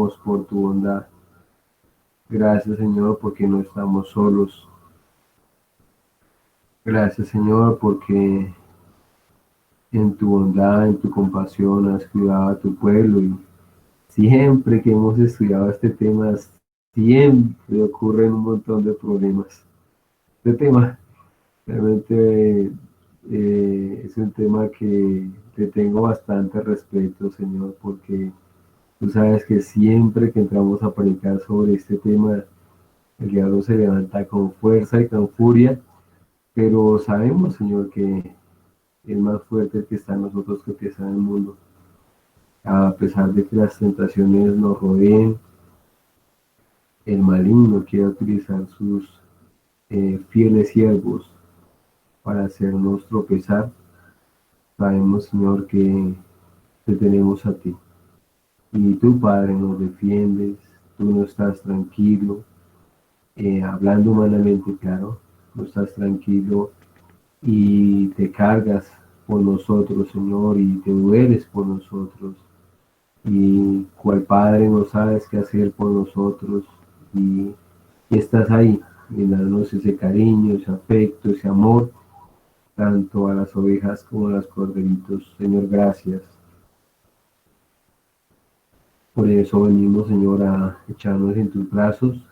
agradecemos por tu bondad. Gracias, Señor, porque no estamos solos. Gracias, Señor, porque en tu bondad, en tu compasión has cuidado a tu pueblo y siempre que hemos estudiado este tema, siempre ocurren un montón de problemas. Este tema realmente es un tema que te tengo bastante respeto, Señor, porque tú sabes que siempre que entramos a predicar sobre este tema, el diablo se levanta con fuerza y con furia, pero sabemos, Señor, que es más fuerte el que está en nosotros que el que está en el mundo. A pesar de que las tentaciones nos rodeen, el maligno quiere utilizar sus fieles siervos para hacernos tropezar. Sabemos, Señor, que te tenemos a ti. Y tú, Padre, nos defiendes, tú no estás tranquilo, hablando humanamente, claro, no estás tranquilo y te cargas por nosotros, Señor, y te dueles por nosotros. Y cual Padre no sabes qué hacer por nosotros y estás ahí, y darnos ese cariño, ese afecto, ese amor, tanto a las ovejas como a los corderitos. Señor, gracias. Por eso venimos, Señor, a echarnos en tus brazos,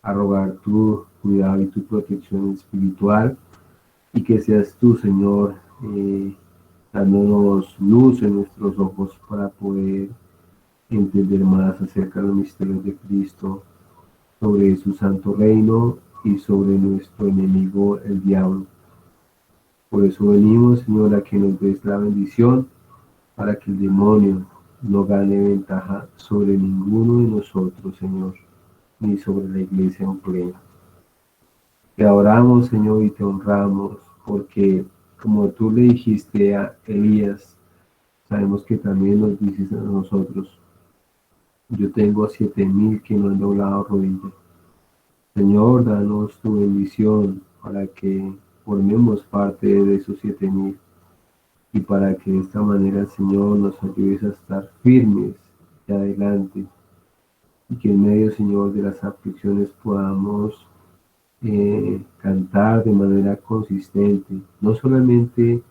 a rogar tu cuidado y tu protección espiritual, y que seas tú, Señor, dándonos luz en nuestros ojos para poder entender más acerca de los misterios de Cristo, sobre su santo reino y sobre nuestro enemigo, el diablo. Por eso venimos, Señor, a que nos des la bendición para que el demonio no gane ventaja sobre ninguno de nosotros, Señor, ni sobre la iglesia en plena. Te adoramos, Señor, y te honramos, porque como tú le dijiste a Elías, sabemos que también nos dices a nosotros, yo tengo 7,000 que no han doblado rodillas. Señor, danos tu bendición para que formemos parte de esos 7,000 y para que de esta manera, Señor, nos ayudes a estar firmes y adelante y que en medio, Señor, de las aflicciones podamos cantar de manera consistente, no solamente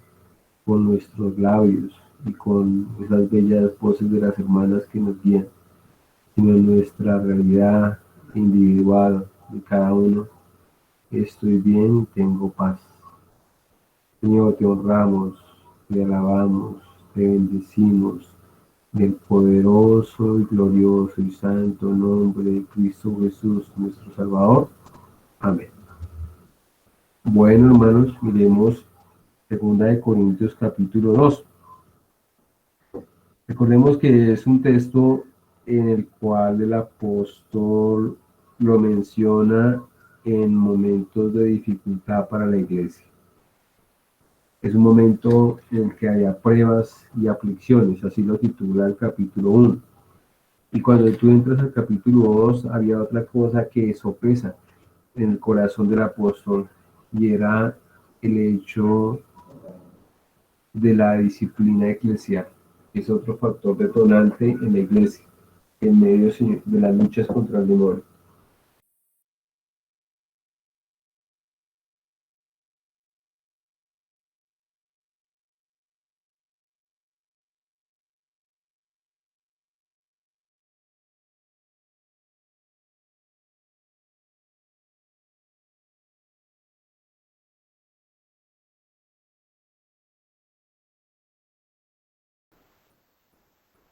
con nuestros labios y con esas bellas voces de las hermanas que nos guían, sino en nuestra realidad individual de cada uno. Estoy bien y tengo paz. Señor, te honramos, te alabamos, te bendecimos del poderoso y glorioso y santo nombre de Cristo Jesús, nuestro Salvador. Amén. Bueno, hermanos, miremos 2 Corintios capítulo 2. Recordemos que es un texto en el cual el apóstol lo menciona en momentos de dificultad para la iglesia. Es un momento en el que haya pruebas y aflicciones, así lo titula el capítulo 1. Y cuando tú entras al capítulo 2, había otra cosa que sopesa en el corazón del apóstol, y era el hecho de la disciplina eclesial. Es otro factor detonante en la iglesia, en medio de las luchas contra el demonio.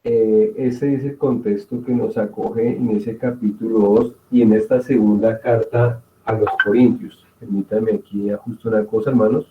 Ese es el contexto que nos acoge en ese capítulo 2 y en esta segunda carta a los Corintios. Permítanme aquí ajustar una cosa, hermanos.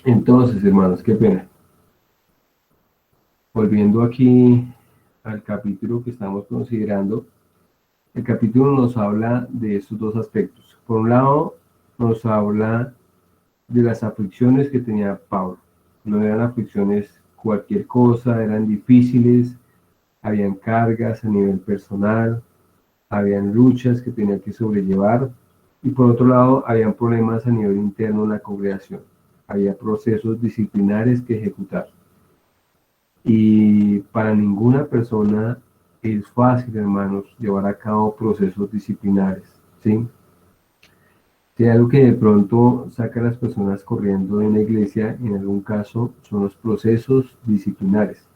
Entonces, hermanos, qué pena. Volviendo aquí al capítulo que estamos considerando, el capítulo nos habla de estos dos aspectos. Por un lado, nos habla de las aflicciones que tenía Pablo. No eran aflicciones cualquier cosa, eran difíciles, habían cargas a nivel personal, habían luchas que tenía que sobrellevar y por otro lado habían problemas a nivel interno en la congregación. Había procesos disciplinares que ejecutar. Y para ninguna persona es fácil, hermanos, llevar a cabo procesos disciplinares, ¿sí? Si hay algo que de pronto saca a las personas corriendo de una iglesia, en algún caso, son los procesos disciplinares.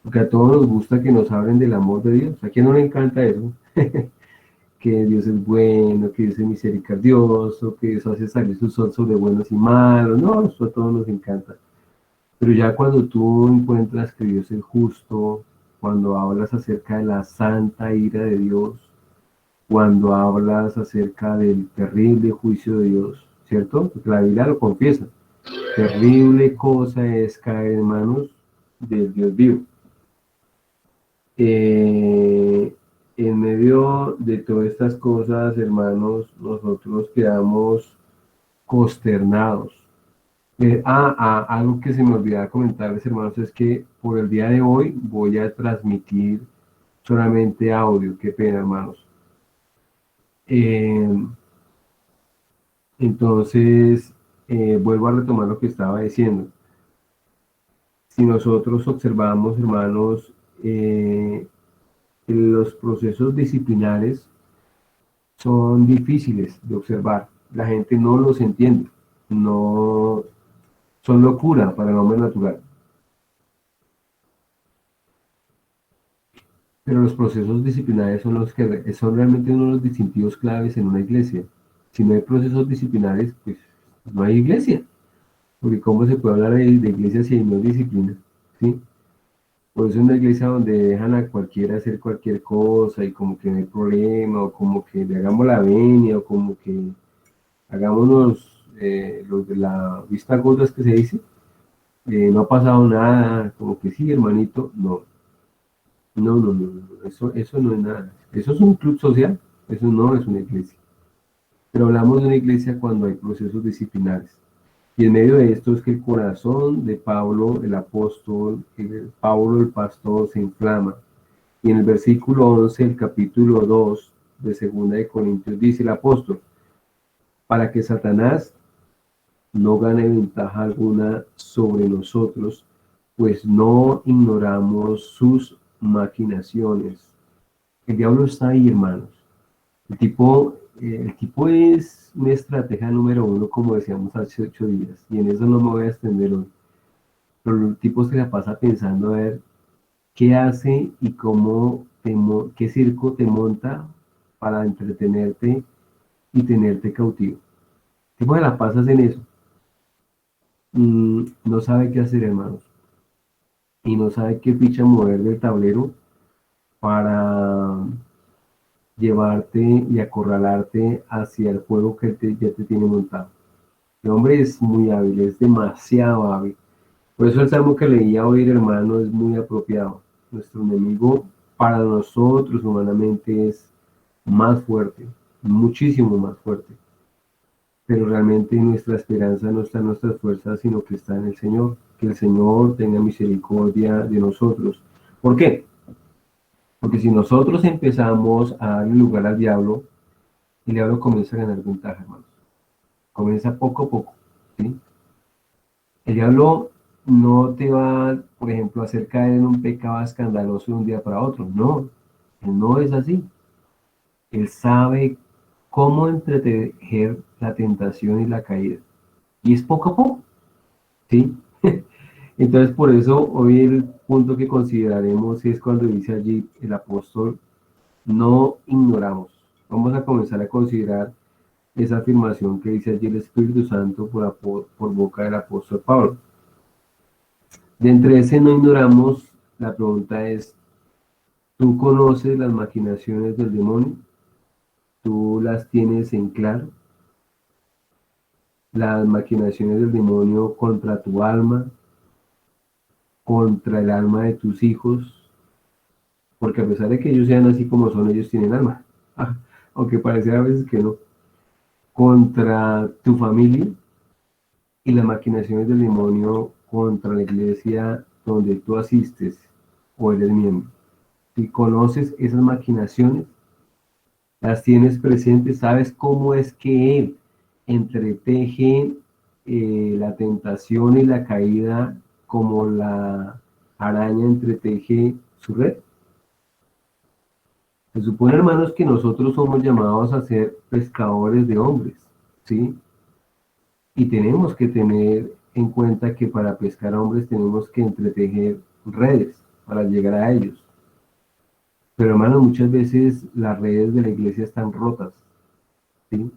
Porque a todos nos gusta que nos hablen del amor de Dios. ¿A quién no le encanta eso? Que Dios es bueno, que Dios es misericordioso, que Dios hace salir su sol sobre buenos y malos. No, eso a todos nos encanta. Pero ya cuando tú encuentras que Dios es justo, cuando hablas acerca de la santa ira de Dios, cuando hablas acerca del terrible juicio de Dios, ¿cierto? Porque la Biblia lo confiesa. Terrible cosa es caer en manos del Dios vivo. En medio de todas estas cosas, hermanos, nosotros quedamos consternados. Algo que se me olvidaba comentarles, hermanos, es que por el día de hoy voy a transmitir solamente audio. Qué pena, hermanos. Eh, entonces, vuelvo a retomar lo que estaba diciendo. Si nosotros observamos, hermanos, los procesos disciplinares son difíciles de observar. La gente no los entiende. No son locura para el hombre natural. Pero los procesos disciplinarios son los que son realmente uno de los distintivos claves en una iglesia. Si no hay procesos disciplinares, pues no hay iglesia. Porque ¿cómo se puede hablar de iglesia si no hay disciplina? ¿Sí? Por eso es una iglesia donde dejan a cualquiera hacer cualquier cosa y como que no hay problema, o como que le hagamos la venia, o como que hagamos los de la vista gordas que se dice, no ha pasado nada, como que sí, hermanito, no. No, no, no, no, eso no es nada. Eso es un club social, eso no es una iglesia. Pero hablamos de una iglesia cuando hay procesos disciplinares. Y en medio de esto es que el corazón de Pablo, el apóstol, Pablo el pastor, se inflama. Y en el versículo 11, el capítulo 2 de Segunda de Corintios, dice el apóstol, para que Satanás no gane ventaja alguna sobre nosotros, pues no ignoramos sus maquinaciones. El diablo está ahí, hermanos. El tipo es una estrategia número uno, como decíamos hace 8 días, y en eso no me voy a extender hoy. Pero el tipo se la pasa pensando a ver qué hace y qué circo te monta para entretenerte y tenerte cautivo. El tipo se la pasas en eso. No sabe qué hacer, hermanos, y no sabe qué ficha mover del tablero para llevarte y acorralarte hacia el juego que ya te tiene montado. El hombre es muy hábil, es demasiado hábil. Por eso el salmo que leía hoy, hermano, es muy apropiado. Nuestro enemigo para nosotros humanamente es más fuerte, muchísimo más fuerte. Pero realmente nuestra esperanza no está en nuestras fuerzas, sino que está en el Señor. Que el Señor tenga misericordia de nosotros. ¿Por qué? Porque si nosotros empezamos a darle lugar al diablo, el diablo comienza a ganar ventaja, hermanos. Comienza poco a poco, ¿sí? El diablo no te va, por ejemplo, a hacer caer en un pecado escandaloso de un día para otro. No, él no es así. Él sabe cómo entretejer la tentación y la caída. Y es poco a poco, ¿sí? Entonces, por eso hoy el punto que consideraremos es cuando dice allí el apóstol, no ignoramos. Vamos a comenzar a considerar esa afirmación que dice allí el Espíritu Santo por boca del apóstol Pablo. De entre ese no ignoramos, la pregunta es, ¿tú conoces las maquinaciones del demonio? ¿Tú las tienes en claro? las maquinaciones del demonio contra tu alma, contra el alma de tus hijos, porque a pesar de que ellos sean así como son, ellos tienen alma, aunque pareciera a veces que no, contra tu familia y las maquinaciones del demonio contra la iglesia donde tú asistes o eres miembro. Si conoces esas maquinaciones, las tienes presentes, sabes cómo es que él entreteje la tentación y la caída como la araña entreteje su red. Se supone, hermanos, que nosotros somos llamados a ser pescadores de hombres, ¿sí? Y tenemos que tener en cuenta que para pescar a hombres tenemos que entretejer redes para llegar a ellos. Pero, hermanos, muchas veces las redes de la iglesia están rotas, ¿sí?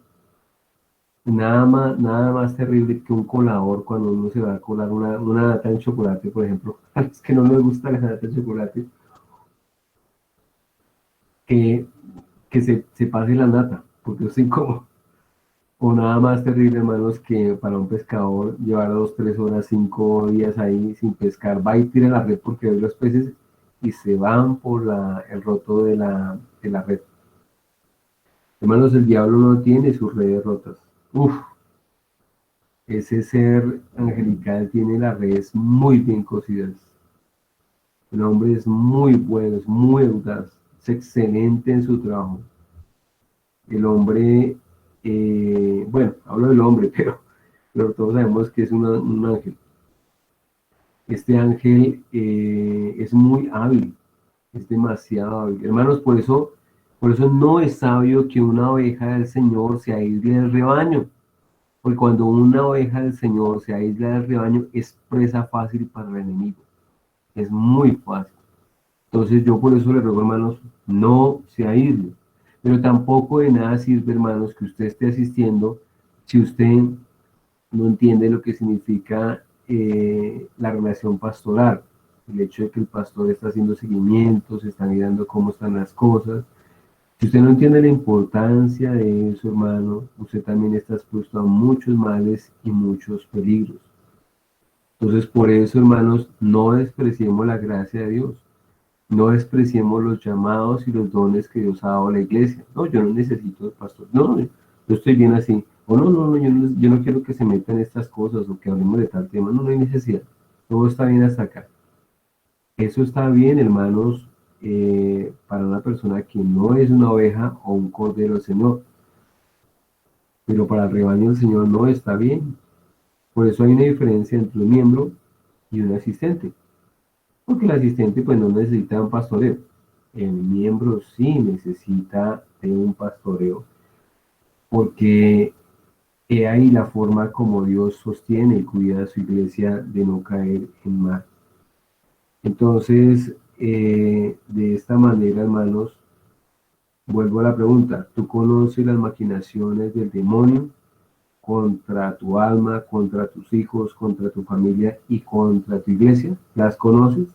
Nada más terrible que un colador cuando uno se va a colar una nata de chocolate, por ejemplo. A los que no les gusta la nata de chocolate, que, que se pase la nata, porque es incómodo. O nada más terrible, hermanos, que para un pescador llevar 2, 3 horas, 5 días ahí sin pescar, va y tira la red porque ve los peces y se van por el roto de la red. Hermanos, el diablo no tiene sus redes rotas. Uf, ese ser angelical tiene las redes muy bien cosidas. El hombre es muy bueno, es muy audaz, es excelente en su trabajo. El hombre, bueno, hablo del hombre, pero todos sabemos que es un ángel. Este ángel es muy hábil, es demasiado hábil. Hermanos, por eso no es sabio que una oveja del Señor se aísle del rebaño. Porque cuando una oveja del Señor se aísla del rebaño, es presa fácil para el enemigo. Es muy fácil. Entonces yo por eso le ruego, hermanos, no se aísle. Pero tampoco de nada sirve, hermanos, que usted esté asistiendo si usted no entiende lo que significa la relación pastoral. El hecho de que el pastor está haciendo seguimientos, está mirando cómo están las cosas. Si usted no entiende la importancia de eso, hermano, usted también está expuesto a muchos males y muchos peligros. Entonces, por eso, hermanos, no despreciemos la gracia de Dios. No despreciemos los llamados y los dones que Dios ha dado a la iglesia. No, yo no necesito el pastor. No, yo estoy bien así. O no, no, no, yo no quiero que se metan estas cosas o que hablemos de tal tema. No, no hay necesidad. Todo está bien hasta acá. Eso está bien, hermanos, para una persona que no es una oveja o un cordero del Señor. Pero para el rebaño del Señor no está bien. Por eso hay una diferencia entre un miembro y un asistente. Porque el asistente pues no necesita un pastoreo. El miembro sí necesita de un pastoreo. Porque he ahí la forma como Dios sostiene y cuida a su iglesia de no caer en mal. Entonces, de esta manera, hermanos, vuelvo a la pregunta. ¿Tú conoces las maquinaciones del demonio contra tu alma, contra tus hijos, contra tu familia y contra tu iglesia? ¿Las conoces?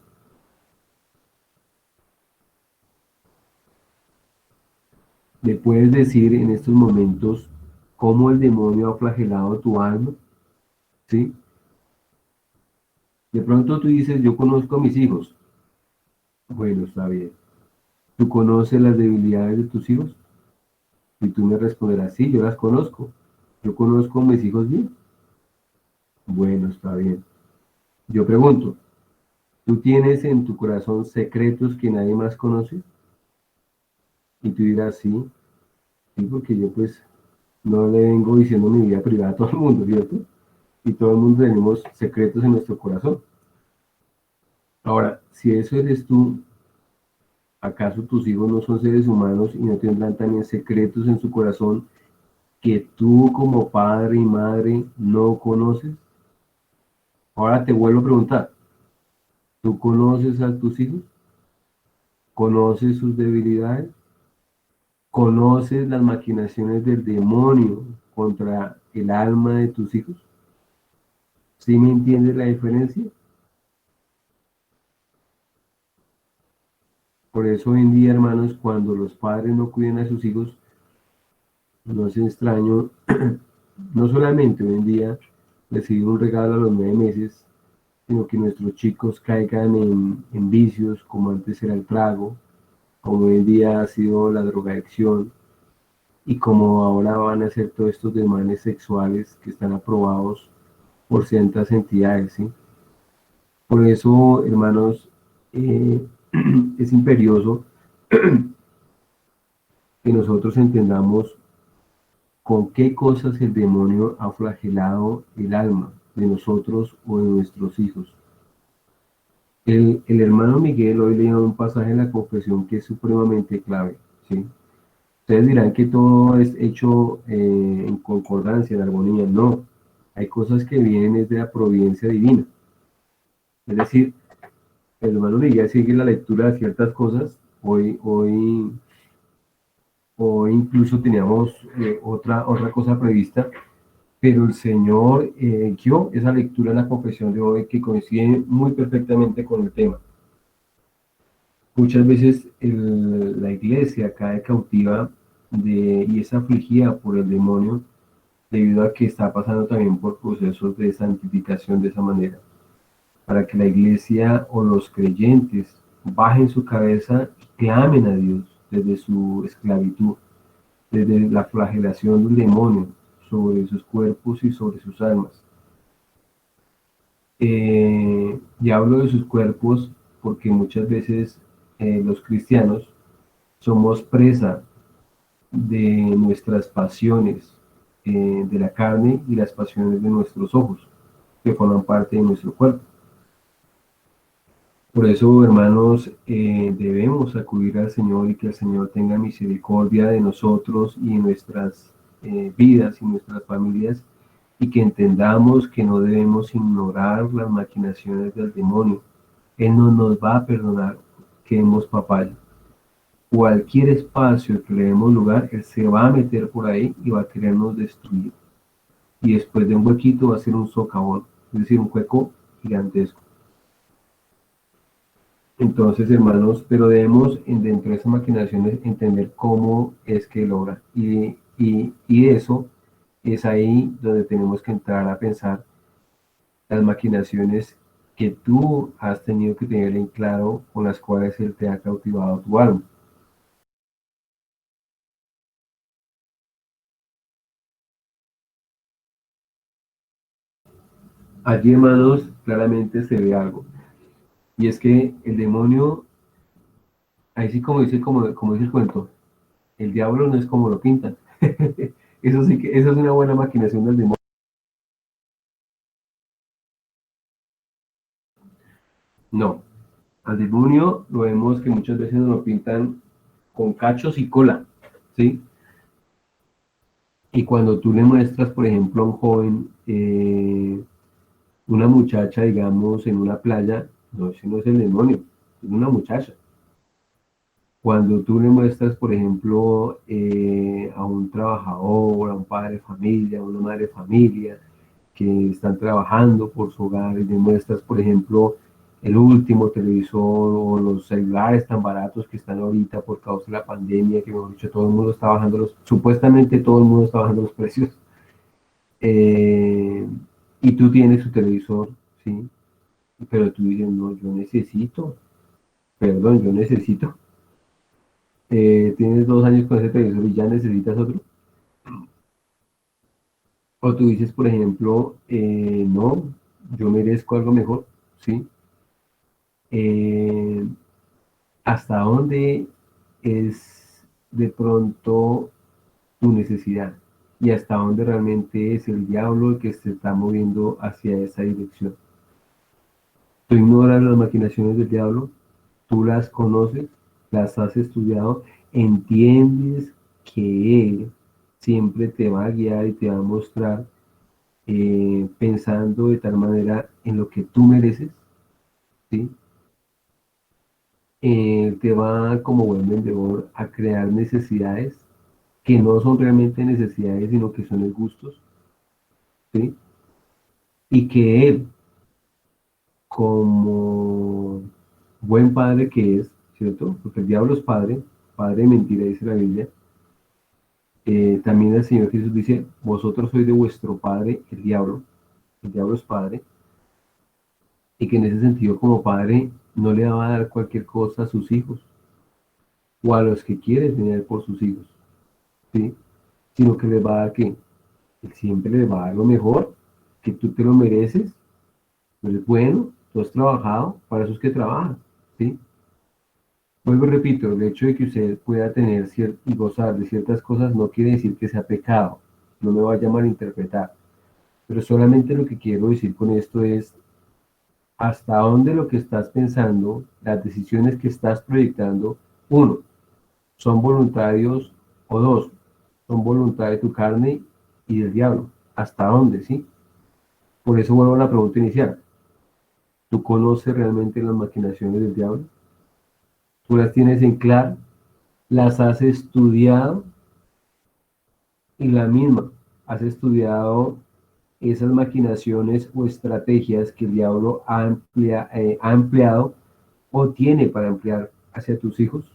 ¿Me puedes decir en estos momentos cómo el demonio ha flagelado tu alma? ¿Sí? De pronto tú dices, yo conozco a mis hijos. Bueno, está bien. ¿Tú conoces las debilidades de tus hijos? Y tú me responderás, sí, yo las conozco. Yo conozco a mis hijos bien. Bueno, está bien. Yo pregunto, ¿tú tienes en tu corazón secretos que nadie más conoce? Y tú dirás, sí, sí, porque yo pues no le vengo diciendo mi vida privada a todo el mundo, ¿cierto? Y todo el mundo tenemos secretos en nuestro corazón. Ahora, si eso eres tú, ¿acaso tus hijos no son seres humanos y no tendrán también secretos en su corazón que tú como padre y madre no conoces? Ahora te vuelvo a preguntar, ¿tú conoces a tus hijos? ¿Conoces sus debilidades? ¿Conoces las maquinaciones del demonio contra el alma de tus hijos? ¿Sí me entiendes la diferencia? Por eso hoy en día, hermanos, cuando los padres no cuidan a sus hijos, no es extraño no solamente hoy en día recibir un regalo a los 9 meses, sino que nuestros chicos caigan en vicios como antes era el trago, como hoy en día ha sido la drogadicción y como ahora van a ser todos estos desmanes sexuales que están aprobados por ciertas entidades, ¿sí? Por eso, hermanos, eh, es imperioso que nosotros entendamos con qué cosas el demonio ha flagelado el alma de nosotros o de nuestros hijos. El hermano Miguel hoy leía un pasaje en la confesión que es supremamente clave, ¿sí? Ustedes dirán que todo es hecho en concordancia, en armonía. No, hay cosas que vienen desde la providencia divina. Es decir, el hermano Miguel sigue la lectura de ciertas cosas. Hoy incluso teníamos otra cosa prevista, pero el Señor guió esa lectura en la confesión de hoy que coincide muy perfectamente con el tema. Muchas veces la iglesia cae cautiva y es afligida por el demonio debido a que está pasando también por procesos de santificación de esa manera, para que la iglesia o los creyentes bajen su cabeza y clamen a Dios desde su esclavitud, desde la flagelación del demonio sobre sus cuerpos y sobre sus almas. Y hablo de sus cuerpos porque muchas veces los cristianos somos presa de nuestras pasiones de la carne y las pasiones de nuestros ojos, que forman parte de nuestro cuerpo. Por eso, hermanos, debemos acudir al Señor y que el Señor tenga misericordia de nosotros y de nuestras vidas y nuestras familias y que entendamos que no debemos ignorar las maquinaciones del demonio. Él no nos va a perdonar que demos papaya. Cualquier espacio que le demos lugar, Él se va a meter por ahí y va a querernos destruir. Y después de un huequito va a ser un socavón, es decir, un hueco gigantesco. Entonces, hermanos, pero debemos dentro de esas maquinaciones entender cómo es que logra. Y eso es ahí donde tenemos que entrar a pensar las maquinaciones que tú has tenido que tener en claro con las cuales Él te ha cautivado tu alma. Allí, hermanos, claramente se ve algo. Y es que el demonio, ahí sí como dice el cuento, el diablo no es como lo pintan. Eso sí que, eso es una buena maquinación del demonio. No, al demonio lo vemos que muchas veces nos lo pintan con cachos y cola, ¿sí? Y cuando tú le muestras, por ejemplo, a un joven, una muchacha, digamos, en una playa, no, ese no es el demonio, es una muchacha. Cuando tú le muestras, por ejemplo, a un trabajador, a un padre de familia, a una madre de familia, que están trabajando por su hogar y le muestras, por ejemplo, el último televisor o los celulares tan baratos que están ahorita por causa de la pandemia, que mejor dicho, todo el mundo está bajando supuestamente todo el mundo está bajando los precios, eh, y tú tienes tu televisor, ¿sí? Pero tú dices, no, yo necesito, perdón, yo necesito. Tienes 2 años con ese televisor y ya necesitas otro. O tú dices, por ejemplo, no, yo merezco algo mejor, ¿sí? Eh, ¿Hasta dónde es de pronto tu necesidad? Y hasta dónde realmente es el diablo el que se está moviendo hacia esa dirección. Tú ignoras las maquinaciones del diablo, tú las conoces, las has estudiado, entiendes que él siempre te va a guiar y te va a mostrar pensando de tal manera en lo que tú mereces, ¿sí? Te va como buen vendedor a crear necesidades que no son realmente necesidades, sino que son gustos, ¿sí? Y que él, como buen padre que es, ¿cierto? Porque el diablo es padre, padre de mentira, dice la Biblia, También el Señor Jesús dice, vosotros sois de vuestro padre, el diablo es padre, y que en ese sentido como padre no le va a dar cualquier cosa a sus hijos o a los que quiere tener por sus hijos, ¿sí? Sino que les va a dar que Él siempre les va a dar lo mejor, que tú te lo mereces, pues bueno, tú has trabajado, para eso es que trabajas, ¿sí? Vuelvo y repito, el hecho de que usted pueda tener y gozar de ciertas cosas no quiere decir que sea pecado, no me vaya a malinterpretar, pero solamente lo que quiero decir con esto es hasta dónde lo que estás pensando, las decisiones que estás proyectando, uno, son voluntarios o dos, son voluntad de tu carne y del diablo. ¿Hasta dónde, sí? Por eso vuelvo a la pregunta inicial. ¿Tú conoces realmente las maquinaciones del diablo? ¿Tú las tienes en claro? ¿Las has estudiado? Y la misma, ¿has estudiado esas maquinaciones o estrategias que el diablo ha empleado o tiene para emplear hacia tus hijos?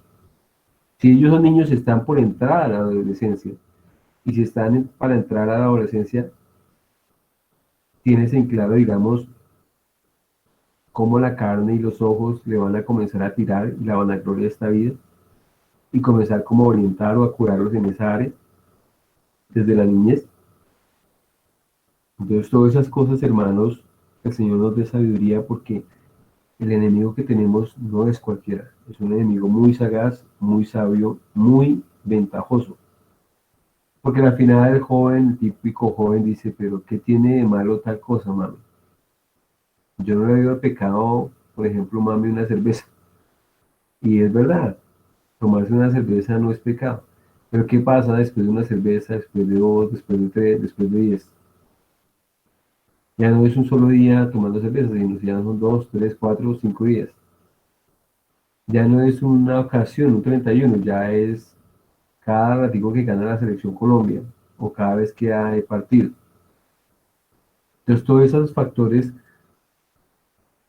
Si ellos son niños, están por entrar a la adolescencia. Y si están para entrar a la adolescencia, tienes en claro, digamos, cómo la carne y los ojos le van a comenzar a tirar y la vanagloria de esta vida y comenzar como a orientar o a curarlos en esa área desde la niñez. Entonces, todas esas cosas, hermanos, el Señor nos dé sabiduría porque el enemigo que tenemos no es cualquiera. Es un enemigo muy sagaz, muy sabio, muy ventajoso. Porque al final el joven, el típico joven, dice, pero ¿qué tiene de malo tal cosa, mami? Yo no le veo pecado, por ejemplo, mami, una cerveza. Y es verdad, tomarse una cerveza no es pecado. Pero ¿qué pasa después de una cerveza, después de dos, después de tres, después de 10? Ya no es un solo día tomando cerveza, sino ya son 2, 3, 4, 5 días. Ya no es una ocasión, un 31, ya es cada ratico que gana la selección Colombia o cada vez que hay partido. Entonces todos esos factores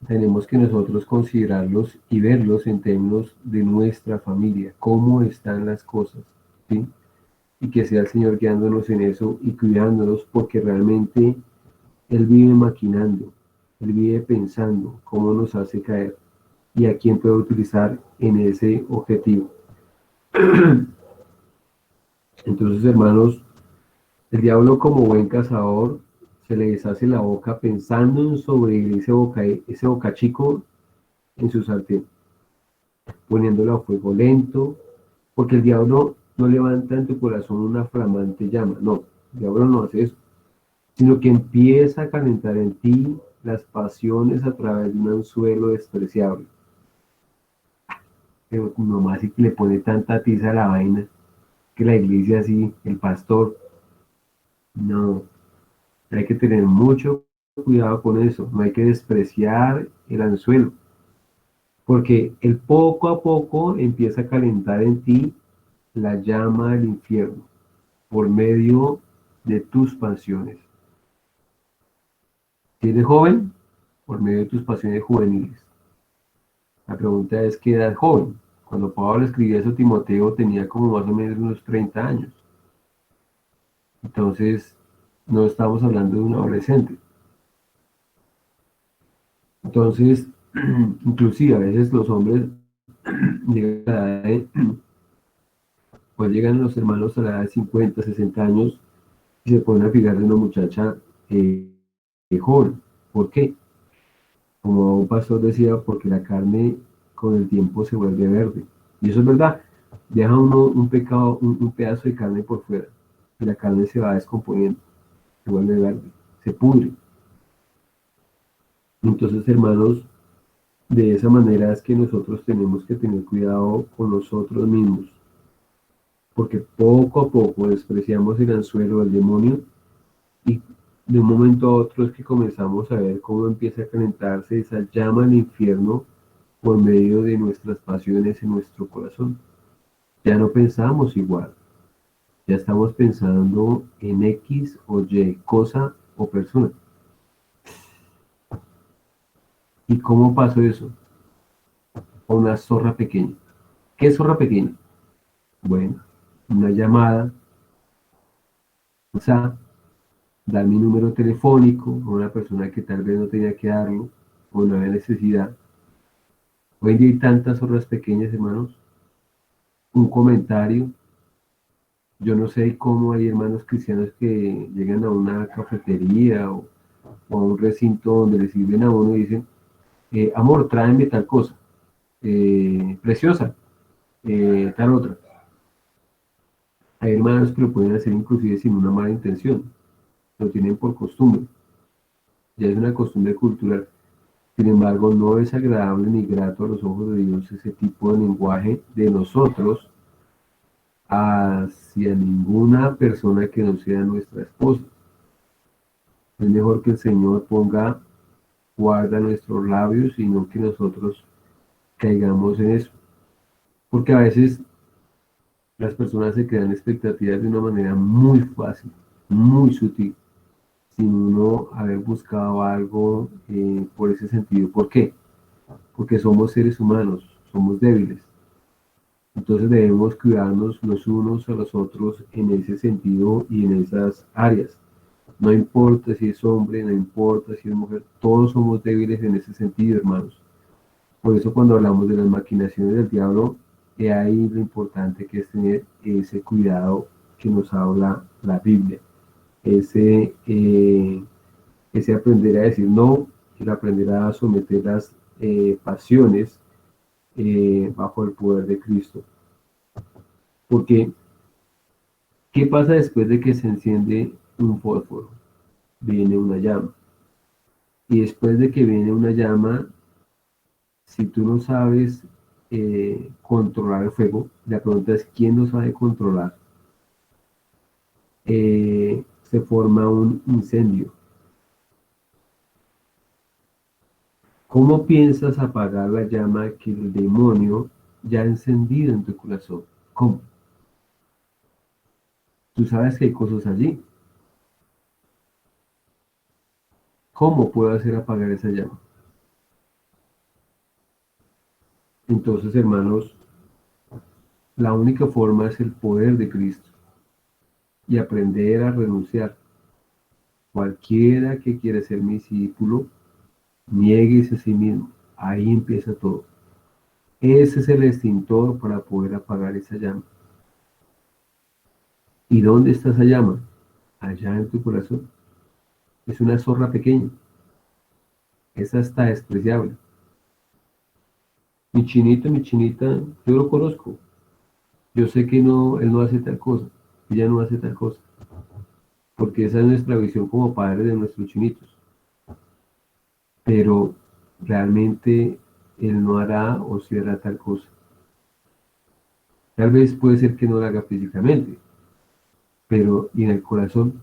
tenemos que nosotros considerarlos y verlos en términos de nuestra familia, cómo están las cosas, ¿sí? Y que sea el Señor guiándonos en eso y cuidándonos porque realmente Él vive maquinando, Él vive pensando cómo nos hace caer y a quién puede utilizar en ese objetivo. Entonces, hermanos, el diablo como buen cazador se le deshace la boca pensando en sobrevivir ese boca chico en su sartén, poniéndolo a fuego lento, porque el diablo no levanta en tu corazón una flamante llama, no, el diablo no hace eso, sino que empieza a calentar en ti las pasiones a través de un anzuelo despreciable. Pero nomás sí que le pone tanta tiza a la vaina, que la iglesia así, el pastor, no, hay que tener mucho cuidado con eso, no hay que despreciar el anzuelo, porque el poco a poco empieza a calentar en ti la llama del infierno por medio de tus pasiones. Si eres joven, por medio de tus pasiones juveniles. La pregunta es, ¿qué edad joven? Cuando Pablo escribía eso, Timoteo tenía como más o menos unos 30 años. Entonces, no estamos hablando de un adolescente. Entonces, inclusive a veces los hombres llegan a la edad pues llegan los hermanos a la edad de 50, 60 años y se ponen a fijar de una muchacha joven. ¿Por qué? Como un pastor decía, porque la carne con el tiempo se vuelve verde. Y eso es verdad. Deja uno un pecado, un pedazo de carne por fuera. Y la carne se va descomponiendo, se vuelve verde, se pudre. Entonces, hermanos, de esa manera es que nosotros tenemos que tener cuidado con nosotros mismos. Porque poco a poco despreciamos el anzuelo del demonio y de un momento a otro es que comenzamos a ver cómo empieza a calentarse esa llama del infierno por medio de nuestras pasiones en nuestro corazón. Ya no pensamos igual, ya estamos pensando en X o Y, cosa o persona. ¿Y cómo pasó eso? A una zorra pequeña. ¿Qué es zorra pequeña? Bueno, una llamada, sea, dar mi número telefónico a una persona que tal vez no tenía que darlo o no había necesidad. Hoy en día hay tantas otras pequeñas, hermanos, un comentario. Yo no sé cómo hay hermanos cristianos que llegan a una cafetería o a un recinto donde le sirven a uno y dicen, amor, tráeme tal cosa, preciosa, tal otra. Hay hermanos que lo pueden hacer inclusive sin una mala intención, lo tienen por costumbre, ya es una costumbre cultural. Sin embargo, no es agradable ni grato a los ojos de Dios ese tipo de lenguaje de nosotros hacia ninguna persona que no sea nuestra esposa. Es mejor que el Señor ponga guarda nuestros labios y no que nosotros caigamos en eso. Porque a veces las personas se crean expectativas de una manera muy fácil, muy sutil, sin uno haber buscado algo por ese sentido. ¿Por qué? Porque somos seres humanos, somos débiles. Entonces debemos cuidarnos los unos a los otros en ese sentido y en esas áreas. No importa si es hombre, no importa si es mujer, todos somos débiles en ese sentido, hermanos. Por eso cuando hablamos de las maquinaciones del diablo, es ahí lo importante que es tener ese cuidado que nos habla la Biblia. Ese, ese aprender a decir no, el aprender a someter las pasiones bajo el poder de Cristo. Porque, ¿qué pasa después de que se enciende un fósforo? Viene una llama. Y después de que viene una llama, si tú no sabes controlar el fuego, la pregunta es, ¿quién no sabe controlar? Se forma un incendio. ¿Cómo piensas apagar la llama que el demonio ya ha encendido en tu corazón? ¿Cómo? Tú sabes que hay cosas allí. ¿Cómo puedo hacer apagar esa llama? Entonces, hermanos, la única forma es el poder de Cristo y aprender a renunciar. Cualquiera que quiera ser mi discípulo, niéguese a sí mismo. Ahí empieza todo. Ese es el extintor para poder apagar esa llama. ¿Y dónde está esa llama? Allá en tu corazón. Es una zorra pequeña. Esa está despreciable. Mi chinito, mi chinita, yo lo conozco. Yo sé que no, él no hace tal cosa. Ella no hace tal cosa. Porque esa es nuestra visión como padres de nuestros chinitos. Pero realmente él no hará o si hará tal cosa. Tal vez puede ser que no lo haga físicamente, pero ¿y en el corazón?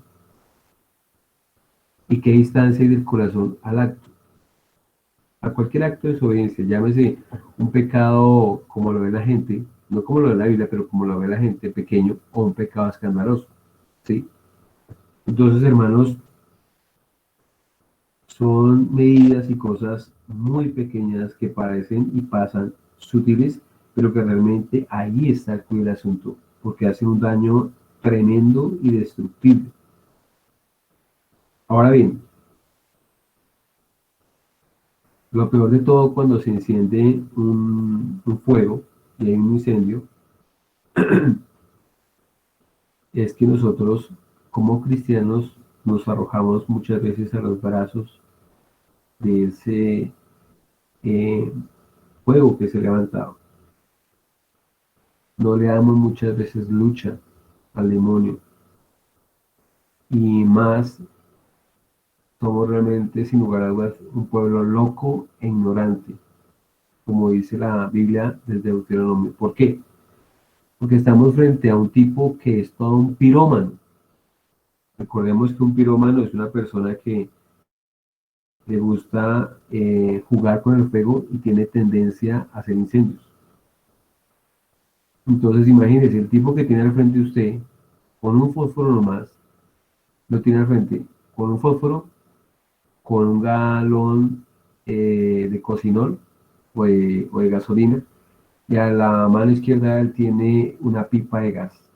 ¿Y qué distancia hay del corazón al acto? A cualquier acto de desobediencia, llámese un pecado como lo ve la gente, no como lo ve la Biblia, pero como lo ve la gente pequeño, o un pecado escandaloso, ¿sí? Entonces, hermanos, son medidas y cosas muy pequeñas que parecen y pasan sutiles, pero que realmente ahí está el cuidado del asunto, porque hacen un daño tremendo y destructible. Ahora bien, lo peor de todo cuando se enciende un fuego y hay un incendio es que nosotros como cristianos nos arrojamos muchas veces a los brazos de ese eh, fuego que se levantaba. No le damos muchas veces lucha al demonio y más somos realmente sin lugar a dudas un pueblo loco e ignorante, como dice la Biblia desde Deuteronomio. ¿Por qué? Porque estamos frente a un tipo que es todo un pirómano. Recordemos que un pirómano es una persona que le gusta jugar con el fuego y tiene tendencia a hacer incendios. Entonces imagínese, el tipo que tiene al frente de usted, con un fósforo nomás, lo tiene al frente, con un fósforo, con un galón de cocinol o de gasolina, y a la mano izquierda él tiene una pipa de gas.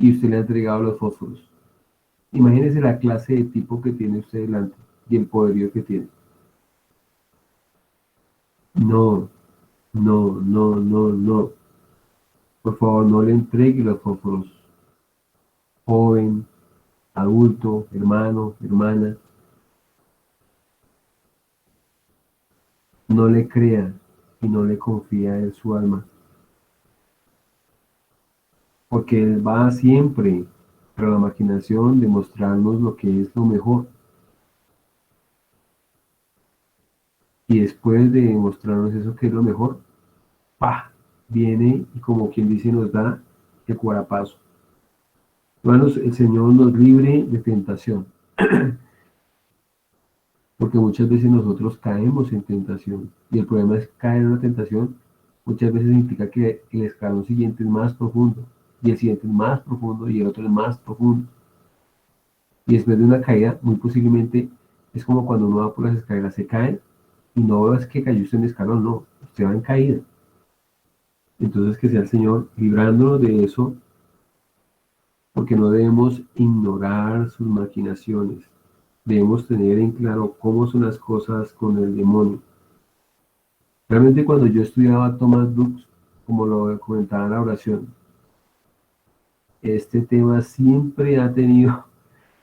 y usted le ha entregado los fósforos. Imagínese la clase de tipo que tiene usted delante y el poderío que tiene. No, no, no, no, no. Por favor, no le entregue los fósforos. Joven, adulto, hermano, hermana, no le crea y no le confía en su alma, porque él va siempre tras la maquinación de mostrarnos lo que es lo mejor. Y después de mostrarnos eso que es lo mejor, ¡pah! Viene y como quien dice nos da el cuarapazo. Hermanos, el Señor nos libre de tentación, porque muchas veces nosotros caemos en tentación. Y el problema es caer en una tentación, muchas veces implica que el escalón siguiente es más profundo, y el siguiente es más profundo, y el otro es más profundo. Y después de una caída, muy posiblemente es como cuando uno va por las escaleras, se cae, y no es que cayó usted en el escalón, no, usted va en caída. Entonces que sea el Señor librándonos de eso, porque no debemos ignorar sus maquinaciones. Debemos tener en claro cómo son las cosas con el demonio. Realmente cuando yo estudiaba Thomas Brooks, como lo comentaba en la oración, este tema siempre ha tenido,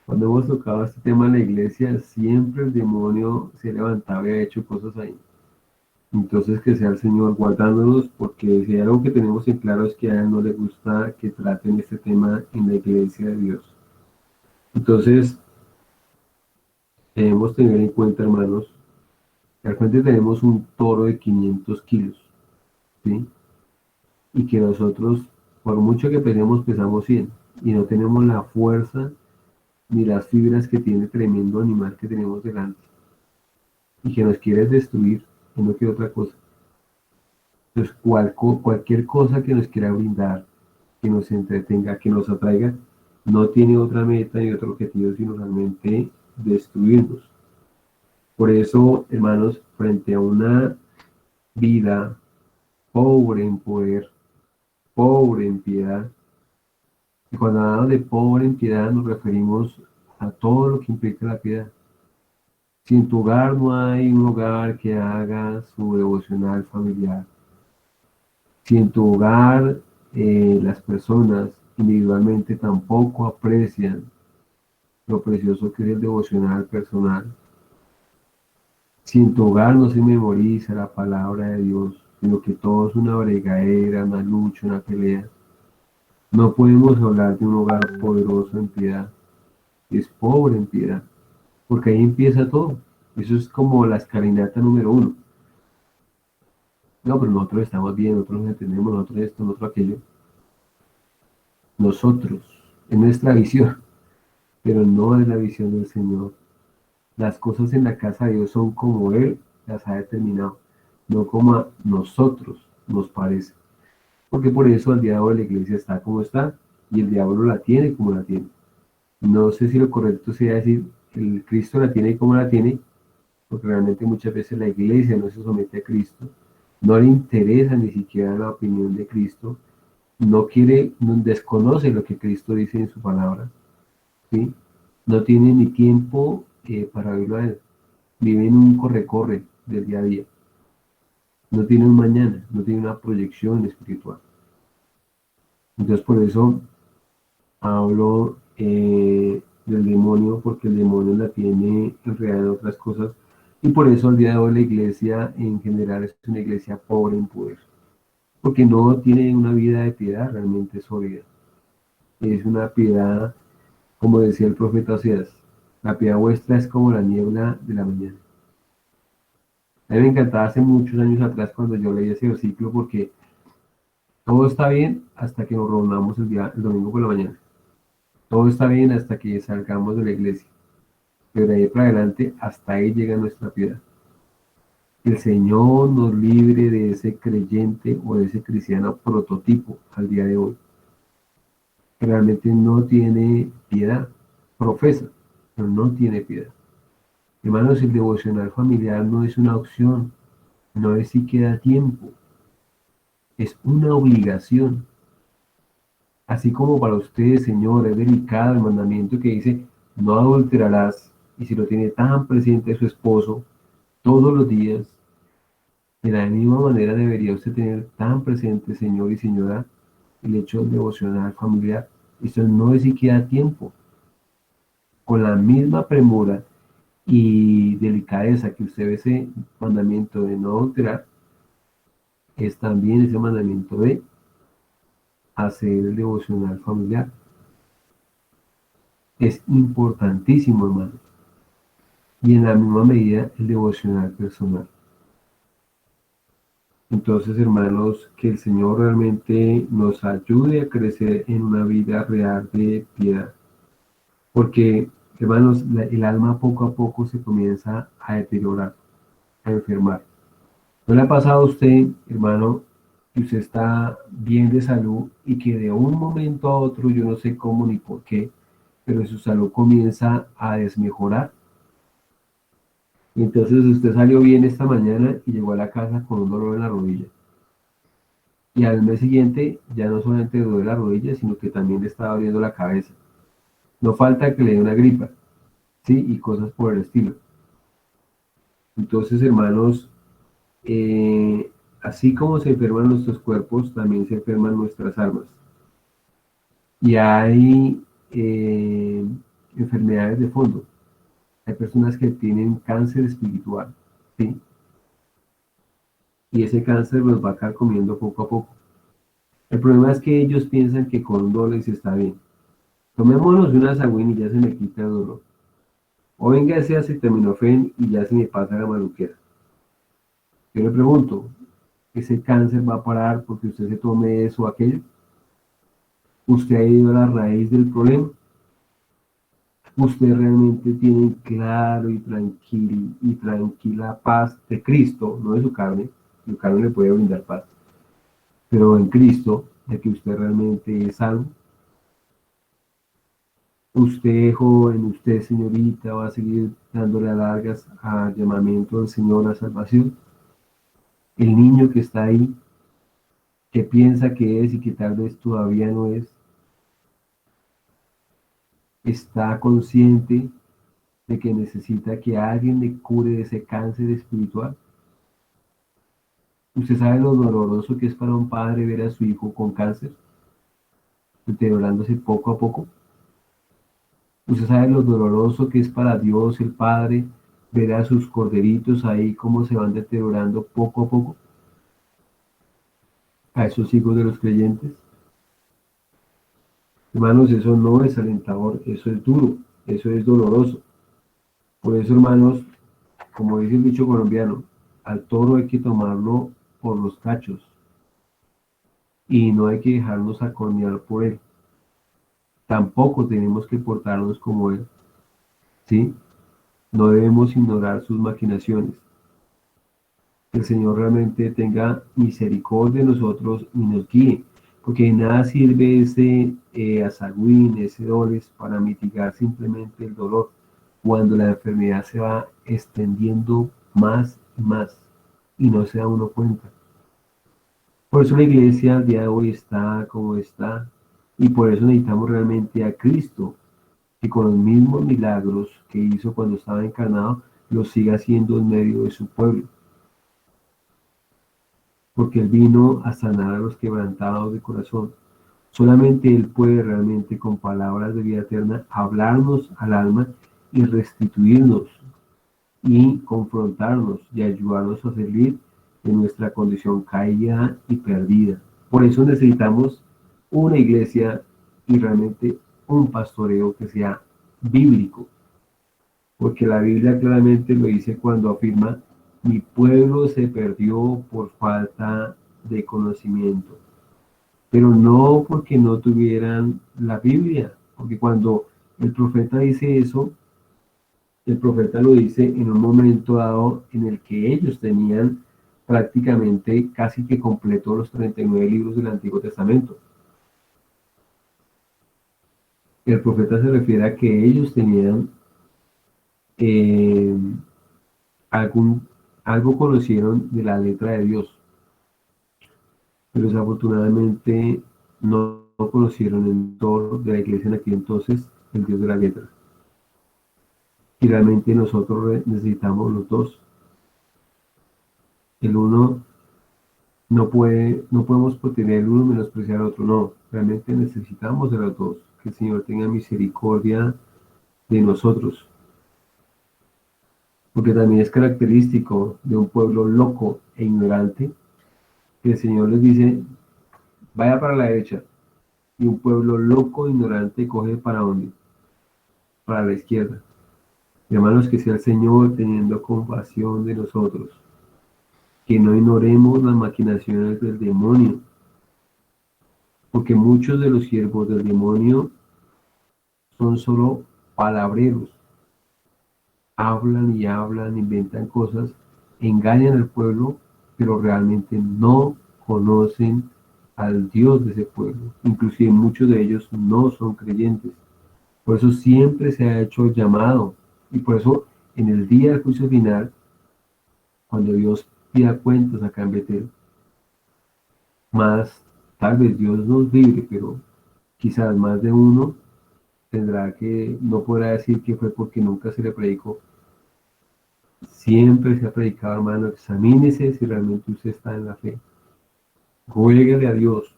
cuando hemos tocado este tema en la iglesia, siempre el demonio se levantaba y ha hecho cosas ahí. Entonces que sea el Señor guardándonos, porque si hay algo que tenemos en claro es que a Él no le gusta que traten este tema en la iglesia de Dios. Entonces debemos tener en cuenta, hermanos, que al frente tenemos un toro de 500 kilos, ¿sí? Y que nosotros, por mucho que pesemos, pesamos 100 y no tenemos la fuerza ni las fibras que tiene tremendo animal que tenemos delante y que nos quiere destruir y no quiere otra cosa. Entonces, cualquier cosa que nos quiera brindar, que nos entretenga, que nos atraiga, no tiene otra meta ni otro objetivo sino realmente destruirnos. Por eso, hermanos, frente a una vida pobre en poder, pobre en piedad, y cuando hablamos de pobre en piedad nos referimos a todo lo que implica la piedad. Si en tu hogar no hay un hogar que haga su devocional familiar, si en tu hogar las personas individualmente tampoco aprecian lo precioso que es el devocional personal, si en tu hogar no se memoriza la palabra de Dios, sino que todo es una bregadera, una lucha, una pelea, no podemos hablar de un hogar poderoso en piedad, es pobre en piedad, porque ahí empieza todo. Eso es como la escalinata número uno. No, pero nosotros estamos bien, nosotros nos entendemos, nosotros esto, nosotros aquello. Nosotros, en nuestra visión, pero no es la visión del Señor. Las cosas en la casa de Dios son como Él las ha determinado, no como a nosotros nos parece. Porque por eso al día de hoy la iglesia está como está y el diablo la tiene como la tiene. No sé si lo correcto sea decir el Cristo la tiene como la tiene, porque realmente muchas veces la iglesia no se somete a Cristo, no le interesa ni siquiera la opinión de Cristo, no quiere, no desconoce lo que Cristo dice en su palabra, ¿sí? No tiene ni tiempo para oírlo a Él, vive en un corre-corre del día a día, no tiene un mañana, no tiene una proyección espiritual. Entonces por eso hablo del demonio, porque el demonio la tiene enredada en otras cosas, y por eso al día de hoy la iglesia en general es una iglesia pobre en poder, porque no tiene una vida de piedad realmente sólida. Es una piedad, como decía el profeta Oseas, la piedad vuestra es como la niebla de la mañana. A mí me encantaba hace muchos años atrás cuando yo leí ese versículo, porque todo está bien hasta que nos reunamos el domingo por la mañana. Todo está bien hasta que salgamos de la iglesia. Pero de ahí para adelante, hasta ahí llega nuestra piedad. Que el Señor nos libre de ese creyente o de ese cristiano prototipo al día de hoy, que realmente no tiene piedad, profesa, pero no tiene piedad. Hermanos, el devocional familiar no es una opción, no es si queda tiempo, es una obligación. Así como para ustedes, Señor, es delicado el mandamiento que dice, no adulterarás, y si lo tiene tan presente su esposo todos los días, de la misma manera debería usted tener tan presente, señor y señora, el hecho devocional familiar. Esto no es siquiera tiempo. Con la misma premura y delicadeza que usted ve ese mandamiento de no adulterar, es también ese mandamiento de hacer el devocional familiar. Es importantísimo, hermano. Y en la misma medida el devocional personal. Entonces, hermanos, que el Señor realmente nos ayude a crecer en una vida real de piedad. Porque, hermanos, el alma poco a poco se comienza a deteriorar, a enfermar. ¿No le ha pasado a usted, hermano, que usted está bien de salud y que de un momento a otro, yo no sé cómo ni por qué, pero su salud comienza a desmejorar? Y entonces usted salió bien esta mañana y llegó a la casa con un dolor en la rodilla. Y al mes siguiente ya no solamente le duele la rodilla, sino que también le está doliendo la cabeza. No falta que le dé una gripa, ¿sí? Y cosas por el estilo. Entonces, hermanos, así como se enferman nuestros cuerpos, también se enferman nuestras almas. Y hay enfermedades de fondo. Hay personas que tienen cáncer espiritual, ¿sí? Y ese cáncer los va a estar comiendo poco a poco. El problema es que ellos piensan que con dólares está bien. Tomémonos una sagüín y ya se me quita el dolor. O venga ese acetaminofén y ya se me pasa la maluquera. Yo le pregunto, ¿ese cáncer va a parar porque usted se tome eso o aquello? ¿Usted ha ido a la raíz del problema? ¿Usted realmente tiene claro y tranquila paz de Cristo, no de su carne? Su carne le puede brindar paz, pero en Cristo, de que usted realmente es salvo. Usted, joven, usted, señorita, va a seguir dándole a largas al llamamiento del Señor a salvación. El niño que está ahí, que piensa que es y que tal vez todavía no es, está consciente de que necesita que alguien le cure de ese cáncer espiritual. Usted sabe lo doloroso que es para un padre ver a su hijo con cáncer, deteriorándose poco a poco. Usted sabe lo doloroso que es para Dios, el Padre, ver a sus corderitos ahí cómo se van deteriorando poco a poco, a esos hijos de los creyentes. Hermanos, eso no es alentador, eso es duro, eso es doloroso. Por eso, hermanos, como dice el dicho colombiano, al toro hay que tomarlo por los cachos y no hay que dejarnos acornear por él. Tampoco tenemos que portarnos como él, ¿sí? No debemos ignorar sus maquinaciones. Que el Señor realmente tenga misericordia de nosotros y nos guíe, porque de nada sirve ese asagüín, ese doles para mitigar simplemente el dolor, cuando la enfermedad se va extendiendo más y más y no se da uno cuenta. Por eso la iglesia al día de hoy está como está y por eso necesitamos realmente a Cristo, que con los mismos milagros que hizo cuando estaba encarnado, los siga haciendo en medio de su pueblo. Porque Él vino a sanar a los quebrantados de corazón. Solamente Él puede realmente con palabras de vida eterna hablarnos al alma y restituirnos y confrontarnos y ayudarnos a salir de nuestra condición caída y perdida. Por eso necesitamos una iglesia y realmente un pastoreo que sea bíblico, porque la Biblia claramente lo dice cuando afirma, mi pueblo se perdió por falta de conocimiento, pero no porque no tuvieran la Biblia, porque cuando el profeta dice eso, el profeta lo dice en un momento dado en el que ellos tenían prácticamente casi que completo los 39 libros del Antiguo Testamento. El profeta se refiere a que ellos tenían eh, algún, algo conocieron de la letra de Dios, pero desafortunadamente no conocieron el mentor de la iglesia en aquel entonces, el Dios de la letra. Y realmente nosotros necesitamos los dos. El uno no podemos tener el uno y menospreciar al otro, no. Realmente necesitamos de los dos. Que el Señor tenga misericordia de nosotros. Porque también es característico de un pueblo loco e ignorante que el Señor les dice, vaya para la derecha. Y un pueblo loco e ignorante coge para dónde? Para la izquierda. Hermanos, que sea el Señor teniendo compasión de nosotros. Que no ignoremos las maquinaciones del demonio. Porque muchos de los siervos del demonio son solo palabreros. Hablan, inventan cosas, engañan al pueblo, pero realmente no conocen al Dios de ese pueblo. Inclusive muchos de ellos no son creyentes. Por eso siempre se ha hecho llamado. Y por eso en el día del juicio final, cuando Dios pida cuentas acá en Betel, más tal vez Dios nos libre, pero quizás más de uno tendrá que, no podrá decir que fue porque nunca se le predicó. Siempre se ha predicado, hermano, examínese si realmente usted está en la fe. Juéguele a Dios,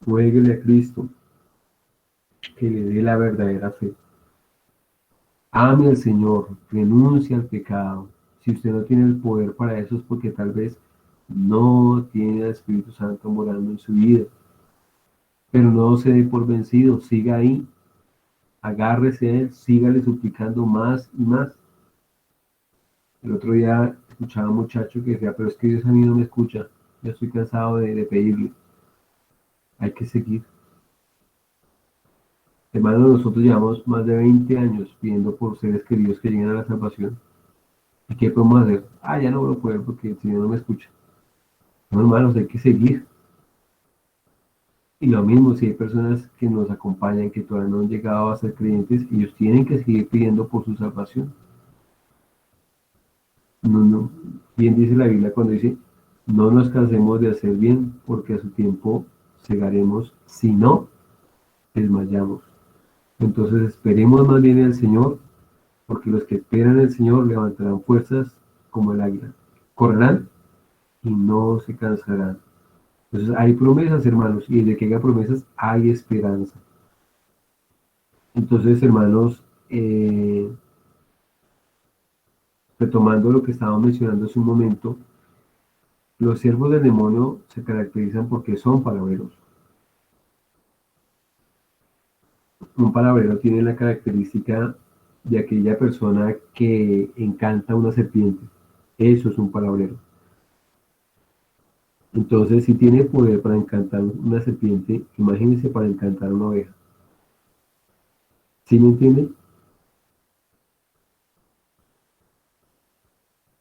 juéguele a Cristo, que le dé la verdadera fe. Ame al Señor, renuncie al pecado. Si usted no tiene el poder para eso es porque tal vez no tiene al Espíritu Santo morando en su vida. Pero no se dé por vencido, siga ahí, agárrese a Él, sígale suplicando más y más. El otro día escuchaba a un muchacho que decía, pero es que Dios a mí no me escucha, yo estoy cansado de pedirle. Hay que seguir. Hermano, nosotros llevamos más de 20 años pidiendo por seres queridos que lleguen a la salvación. ¿Y qué podemos hacer? Ah, ya no lo puedo porque el Señor no me escucha. No, hermanos, hay que seguir. Y lo mismo, si hay personas que nos acompañan, que todavía no han llegado a ser creyentes, ellos tienen que seguir pidiendo por su salvación. No, no. Bien dice la Biblia cuando dice, no nos cansemos de hacer bien, porque a su tiempo segaremos, si no, desmayamos. Entonces esperemos más bien en el Señor, porque los que esperan en el Señor levantarán fuerzas como el águila. Correrán y no se cansarán. Entonces hay promesas, hermanos, y desde que haya promesas hay esperanza. Entonces, hermanos, retomando lo que estábamos mencionando hace un momento, los siervos del demonio se caracterizan porque son palabreros. Un palabrero tiene la característica de aquella persona que encanta una serpiente. Eso es un palabrero. Entonces, si tiene poder para encantar una serpiente, imagínense para encantar una oveja. ¿Sí me entienden?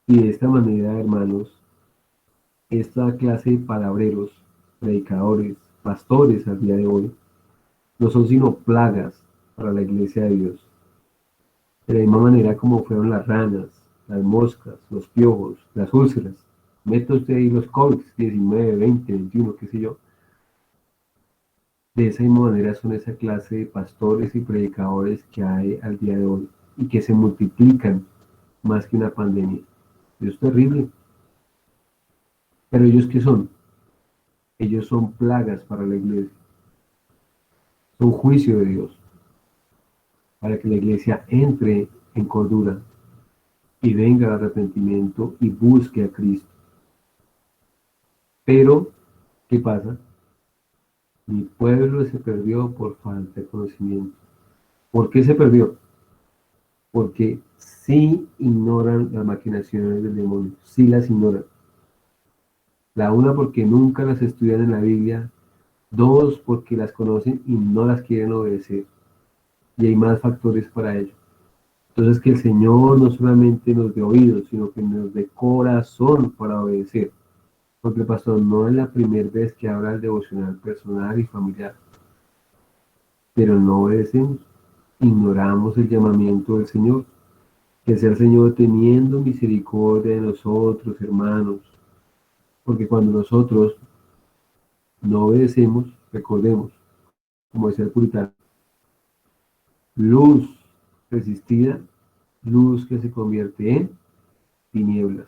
Y de esta manera, hermanos, esta clase de palabreros, predicadores, pastores al día de hoy, no son sino plagas para la iglesia de Dios. De la misma manera como fueron las ranas, las moscas, los piojos, las úlceras. Meta usted ahí los COVID, 19, 20, 21, qué sé yo. De esa misma manera son esa clase de pastores y predicadores que hay al día de hoy y que se multiplican más que una pandemia. Eso es terrible. Pero ellos, ¿qué son? Ellos son plagas para la iglesia. Son juicio de Dios para que la iglesia entre en cordura y venga al arrepentimiento y busque a Cristo. Pero, ¿qué pasa? Mi pueblo se perdió por falta de conocimiento. ¿Por qué se perdió? Porque sí ignoran las maquinaciones del demonio, sí las ignoran. La una porque nunca las estudian en la Biblia, dos porque las conocen y no las quieren obedecer. Y hay más factores para ello. Entonces que el Señor no solamente nos dé oídos, sino que nos dé corazón para obedecer. Porque el pastor no es la primera vez que habla del devocional personal y familiar, pero no obedecemos, ignoramos el llamamiento del Señor. Que sea el Señor teniendo misericordia de nosotros, hermanos, porque cuando nosotros no obedecemos, recordemos, como decía el puritano, luz resistida, luz que se convierte en tinieblas.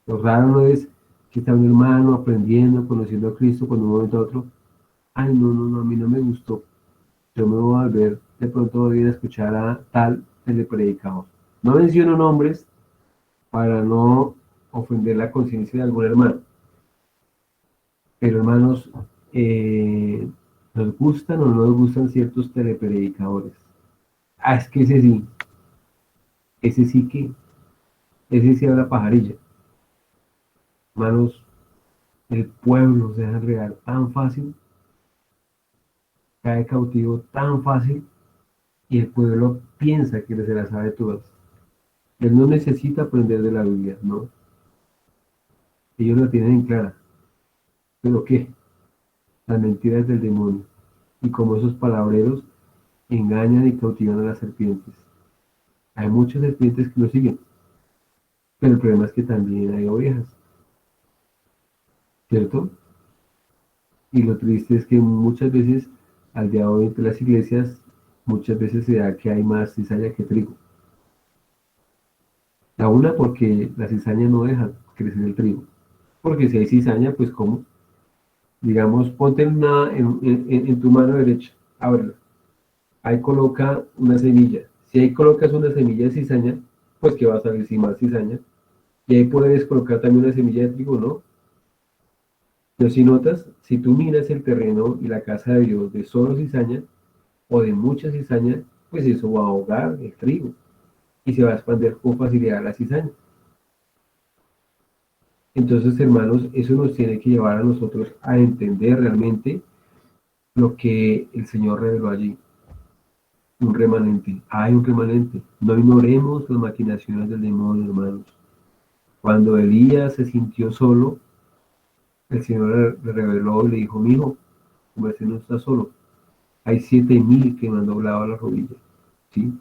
Lo raro no es que está un hermano aprendiendo, conociendo a Cristo, cuando un momento a otro, ay, no, no, no, a mí no me gustó. Yo me voy a volver de pronto voy a escuchar a tal telepredicador. No menciono nombres para no ofender la conciencia de algún hermano. Pero hermanos, nos gustan o no nos gustan ciertos telepredicadores. Ah, es que ese sí que, ese sí habla pajarilla. Hermanos, el pueblo se deja enredar tan fácil, cae cautivo tan fácil, y el pueblo piensa que se la sabe todas. Él no necesita aprender de la Biblia, no. Ellos la tienen en clara. ¿Pero qué? Las mentiras del demonio. Y como esos palabreros engañan y cautivan a las serpientes. Hay muchas serpientes que lo siguen, pero el problema es que también hay ovejas, ¿cierto? Y lo triste es que muchas veces, al día de hoy, entre las iglesias, muchas veces se da que hay más cizaña que trigo. La una porque la cizaña no deja crecer el trigo. Porque si hay cizaña, pues ¿cómo? Digamos, ponte en tu mano derecha, ábrela. Ahí coloca una semilla. Si ahí colocas una semilla de cizaña, pues que va a salir sin más cizaña. Y ahí puedes colocar también una semilla de trigo, ¿no? Pero si notas, si tú miras el terreno y la casa de Dios de solo cizaña o de mucha cizaña, pues eso va a ahogar el trigo y se va a expandir con facilidad la cizaña. Entonces, hermanos, eso nos tiene que llevar a nosotros a entender realmente lo que el Señor reveló allí. Un remanente. Hay un remanente. No ignoremos las maquinaciones del demonio, hermanos. Cuando Elías se sintió solo, el Señor le reveló y le dijo, mijo, como usted no está solo, hay 7.000 que me han doblado la rodilla, ¿sí?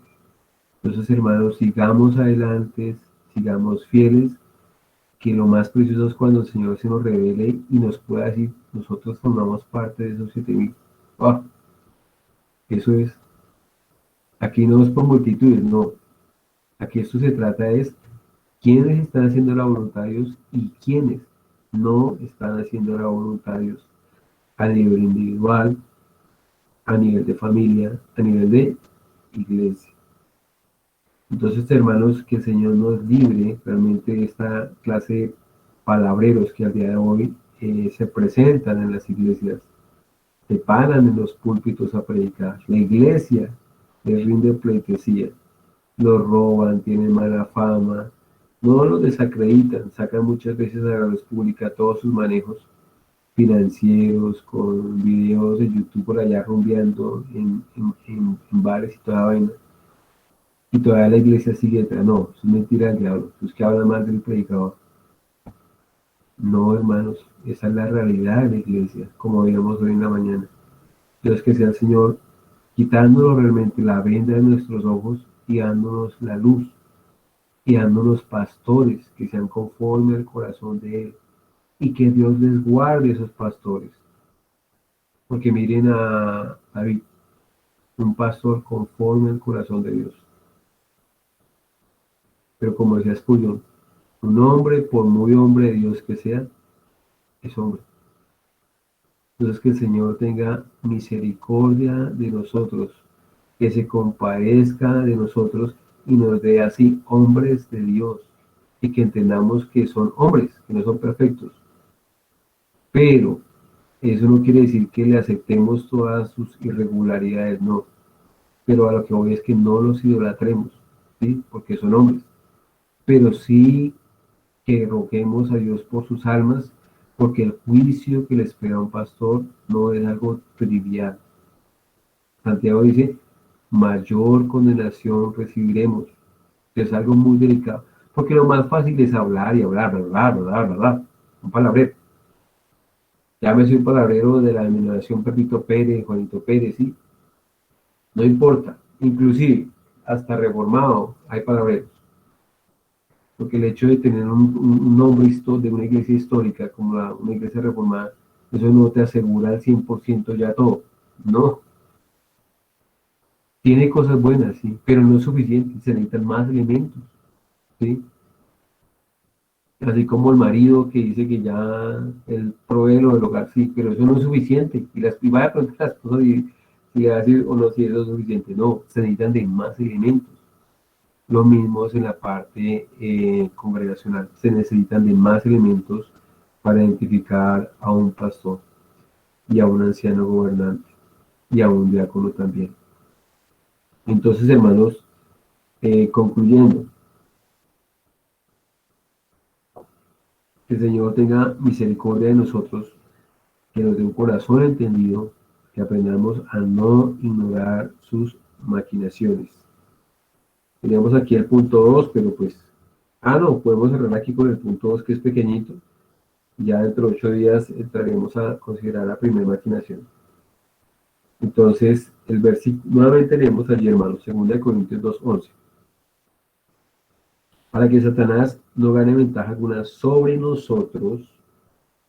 Entonces, hermanos, sigamos adelante, sigamos fieles, que lo más precioso es cuando el Señor se nos revele y nos pueda decir, nosotros formamos parte de esos 7.000. Ah, eso es, aquí no es por multitudes, no. Aquí esto se trata es quiénes están haciendo la voluntad de Dios y quiénes no están haciendo la voluntad de Dios a nivel individual, a nivel de familia, a nivel de iglesia. Entonces, hermanos, que el Señor nos libre realmente de esta clase de palabreros que al día de hoy se presentan en las iglesias, se paran en los púlpitos a predicar. La iglesia les rinde pleitesía, los roban, tienen mala fama, no los desacreditan, sacan muchas veces a la luz pública todos sus manejos financieros, con videos de YouTube por allá rumbeando en bares y toda vaina. Y todavía la iglesia sigue detrás. No, eso es mentira del diablo. Eso es que habla mal del predicador. No, hermanos, esa es la realidad de la iglesia, como veíamos hoy en la mañana. Dios que sea el Señor quitándonos realmente la venda de nuestros ojos y dándonos la luz y dándonos pastores que sean conforme al corazón de Él y que Dios les guarde esos pastores. Porque miren a David, un pastor conforme al corazón de Dios. Pero como decía Spurgeon, un hombre, por muy hombre de Dios que sea, es hombre. Entonces que el Señor tenga misericordia de nosotros, que se compadezca de nosotros y nos dé así hombres de Dios y que entendamos que son hombres, que no son perfectos. Pero eso no quiere decir que le aceptemos todas sus irregularidades, no. Pero a lo que voy es que no los idolatremos, ¿sí? Porque son hombres. Pero sí que roguemos a Dios por sus almas, porque el juicio que le espera a un pastor no es algo trivial. Santiago dice, mayor condenación recibiremos. Es algo muy delicado, porque lo más fácil es hablar y hablar, hablar, un palabrero. Llámese un palabrero de la denominación Pepito Pérez, Juanito Pérez, sí, no importa. Inclusive, hasta reformado hay palabreros. Porque el hecho de tener un nombre de una iglesia histórica como una iglesia reformada, eso no te asegura al 100% ya todo. No, tiene cosas buenas, sí, pero no es suficiente, se necesitan más elementos, ¿sí? Así como el marido que dice que ya él provee lo del hogar, sí, pero eso no es suficiente. Y vaya a preguntar a la esposa si va a decir o no si eso es suficiente. No, se necesitan de más elementos. Lo mismo es en la parte congregacional. Se necesitan de más elementos para identificar a un pastor y a un anciano gobernante y a un diácono también. Entonces, hermanos, concluyendo, que el Señor tenga misericordia de nosotros, que nos dé un corazón entendido, que aprendamos a no ignorar sus maquinaciones. Teníamos aquí el punto 2, pero pues, no, podemos cerrar aquí con el punto 2 que es pequeñito. Ya dentro de 8 días entraremos a considerar la primera maquinación. Entonces, el versículo, nuevamente leemos allí, hermanos, 2 Corintios 2:11. Para que Satanás no gane ventaja alguna sobre nosotros,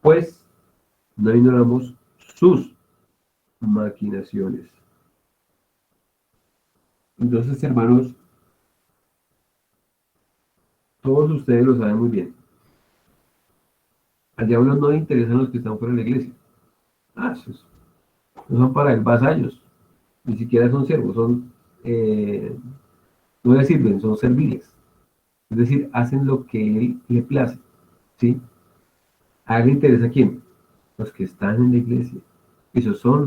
pues no ignoramos sus maquinaciones. Entonces, hermanos, todos ustedes lo saben muy bien. Al diablo no le interesan los que están fuera de la iglesia. Esos no son para él vasallos, ni siquiera son siervos, no le sirven, son serviles. Es decir, hacen lo que él le place, ¿sí? ¿A él le interesa quién? Los que están en la iglesia. Esos son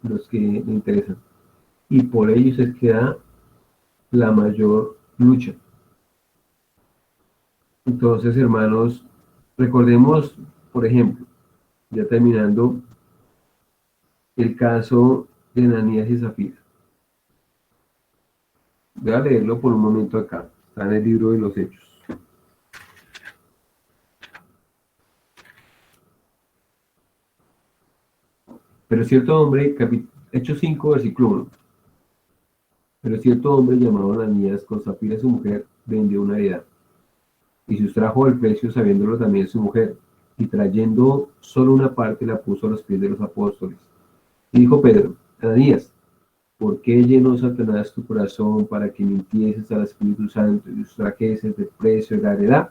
los que le interesan. Y por ellos es que da la mayor lucha. Entonces, hermanos, recordemos, por ejemplo, ya terminando, el caso de Ananías y Zafira. Voy a leerlo por un momento acá. Está en el libro de los Hechos. Pero cierto hombre, Hechos 5, versículo 1. Pero cierto hombre llamado Ananías, con Zafira su mujer, vendió una heredad. Y sustrajo el precio sabiéndolo también su mujer. Y trayendo solo una parte la puso a los pies de los apóstoles. Y dijo Pedro, Ananías, ¿por qué llenó Satanás tu corazón para que mintieses al Espíritu Santo y sustrajeses del precio de la heredad?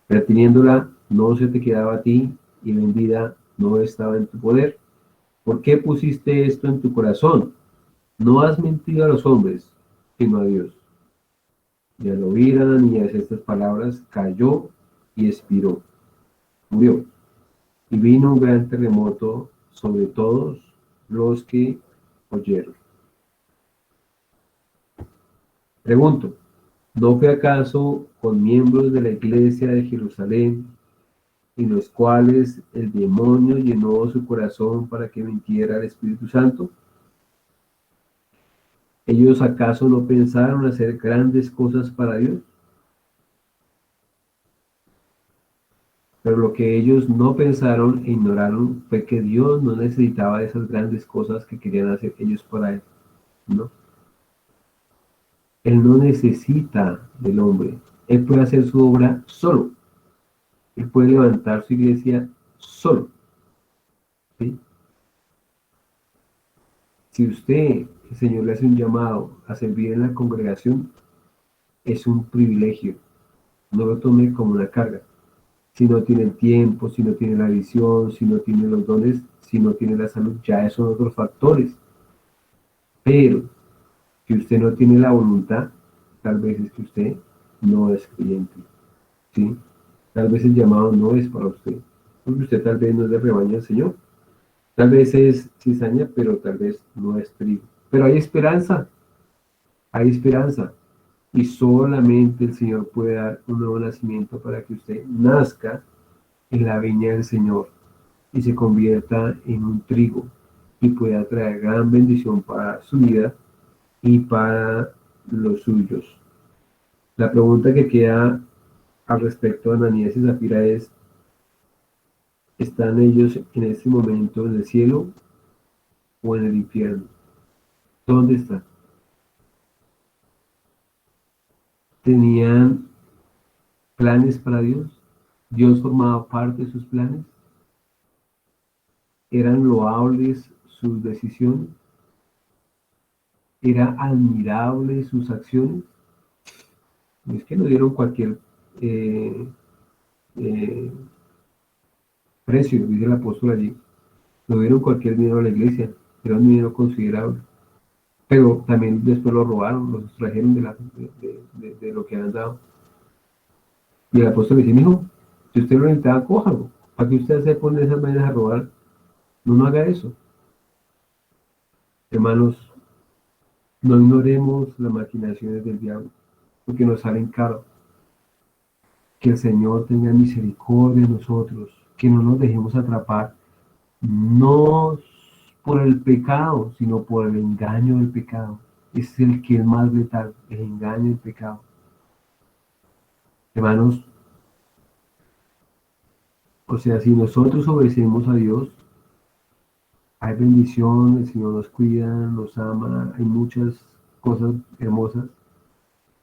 Reteniéndola no se te quedaba a ti y vendida no estaba en tu poder. ¿Por qué pusiste esto en tu corazón? No has mentido a los hombres, sino a Dios. Y al oír Ananías estas palabras, cayó y expiró, murió. Y vino un gran terremoto sobre todos los que oyeron. Pregunto, ¿no fue acaso con miembros de la iglesia de Jerusalén en los cuales el demonio llenó su corazón para que mintiera al Espíritu Santo? ¿Ellos acaso no pensaron hacer grandes cosas para Dios? Pero lo que ellos no pensaron e ignoraron fue que Dios no necesitaba esas grandes cosas que querían hacer ellos para Él, ¿no? Él no necesita del hombre. Él puede hacer su obra solo. Él puede levantar su iglesia solo, ¿sí? Si usted, el Señor le hace un llamado a servir en la congregación, es un privilegio. No lo tome como una carga. Si no tiene el tiempo, si no tiene la visión, si no tiene los dones, si no tiene la salud, ya esos son otros factores. Pero si usted no tiene la voluntad, tal vez es que usted no es creyente, ¿sí? Tal vez el llamado no es para usted, porque usted tal vez no es del rebaño del Señor. Tal vez es cizaña, pero tal vez no es trigo. Pero hay esperanza. Y solamente el Señor puede dar un nuevo nacimiento para que usted nazca en la viña del Señor y se convierta en un trigo y pueda traer gran bendición para su vida y para los suyos. La pregunta que queda al respecto de Ananías y Zafira es, ¿están ellos en este momento en el cielo o en el infierno? ¿Dónde están? ¿Tenían planes para Dios? ¿Dios formaba parte de sus planes? ¿Eran loables sus decisiones, era admirable sus acciones. No es que no dieron cualquier eh, eh, precio, dice el apóstol allí, no dieron cualquier dinero a la iglesia, era un dinero considerable. Pero también después lo robaron, lo sustrajeron de lo que habían dado. Y el apóstol le dice, hijo, si usted lo necesitaba, cójalo. ¿Para que usted se pone esas vainas a robar? No, no haga eso. Hermanos, no ignoremos las maquinaciones del diablo, porque nos salen caro. Que el Señor tenga misericordia de nosotros, que no nos dejemos atrapar, no por el pecado, sino por el engaño del pecado. Es el que es más letal, el engaño del pecado. Hermanos, o sea, si nosotros obedecemos a Dios, hay bendición, el Señor nos cuida, nos ama, hay muchas cosas hermosas,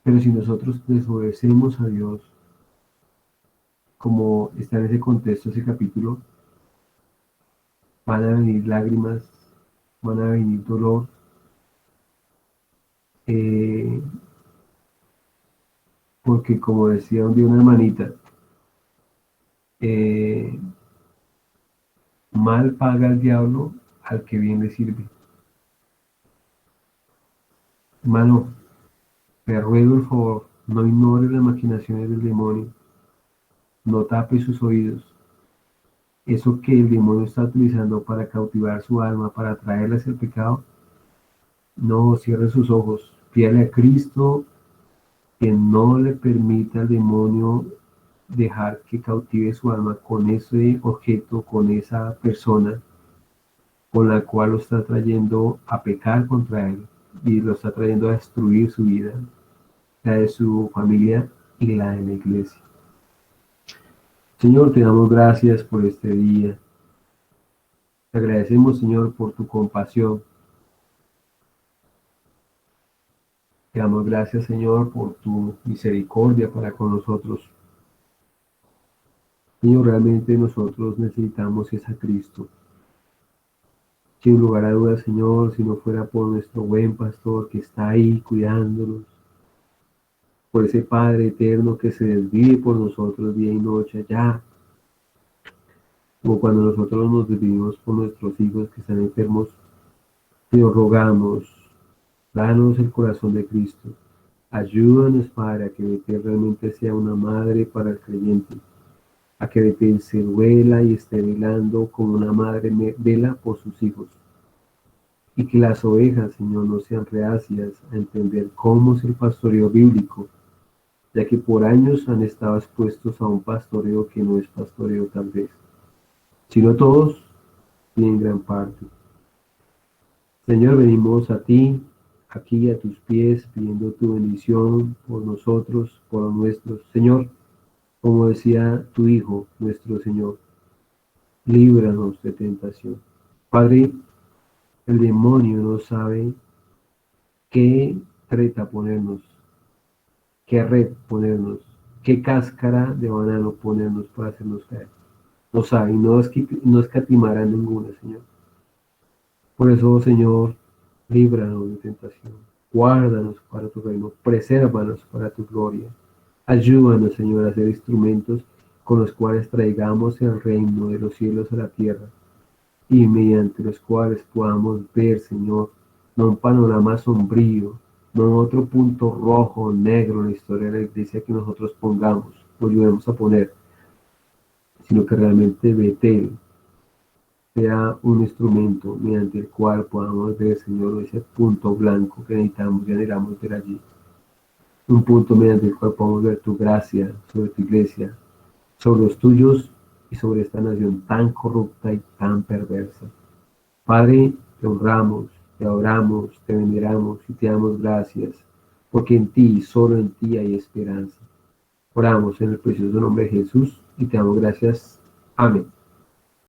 pero si nosotros desobedecemos a Dios, como está en ese contexto, ese capítulo, van a venir lágrimas, van a venir dolor, eh, porque como decía un día una hermanita, eh, mal paga el diablo al que bien le sirve. Hermano, te ruego el favor, no ignores las maquinaciones del demonio, no tape sus oídos. Eso que el demonio está utilizando para cautivar su alma, para atraerle hacia el pecado, no cierre sus ojos. Pídale a Cristo que no le permita al demonio dejar que cautive su alma con ese objeto, con esa persona con la cual lo está trayendo a pecar contra él y lo está trayendo a destruir su vida, la de su familia y la de la iglesia. Señor, te damos gracias por este día. Te agradecemos, Señor, por tu compasión. Te damos gracias, Señor, por tu misericordia para con nosotros. Señor, realmente nosotros necesitamos es a Cristo. Sin lugar a dudas, Señor, si no fuera por nuestro buen pastor que está ahí cuidándonos, por ese Padre eterno que se desvive por nosotros día y noche allá, como cuando nosotros nos desvivimos por nuestros hijos que están enfermos, Señor, rogamos, danos el corazón de Cristo. Ayúdanos, Padre, a que Betel realmente sea una madre para el creyente, a que Betel se duela y esté velando como una madre vela por sus hijos. Y que las ovejas, Señor, no sean reacias a entender cómo es el pastoreo bíblico, ya que por años han estado expuestos a un pastoreo que no es pastoreo tal vez, sino todos y en gran parte. Señor, venimos a ti, aquí a tus pies, pidiendo tu bendición por nosotros, por los nuestros. Señor, como decía tu Hijo, nuestro Señor, líbranos de tentación. Padre, el demonio no sabe qué treta ponernos, qué red ponernos, qué cáscara de banano ponernos para hacernos caer. No sabe y no escatimará ninguna, Señor. Por eso, Señor, líbranos de tentación. Guárdanos para tu reino, presérvanos para tu gloria. Ayúdanos, Señor, a ser instrumentos con los cuales traigamos el reino de los cielos a la tierra y mediante los cuales podamos ver, Señor, no un panorama sombrío, no otro punto rojo o negro en la historia de la iglesia que nosotros pongamos o ayudemos a poner, sino que realmente Betel sea un instrumento mediante el cual podamos ver, Señor, ese punto blanco que necesitamos y anhelamos ver allí. Un punto mediante el cual podamos ver tu gracia sobre tu iglesia, sobre los tuyos y sobre esta nación tan corrupta y tan perversa. Padre, te honramos, te adoramos, te veneramos y te damos gracias, porque en ti, solo en ti hay esperanza. Oramos en el precioso nombre de Jesús y te damos gracias. Amén.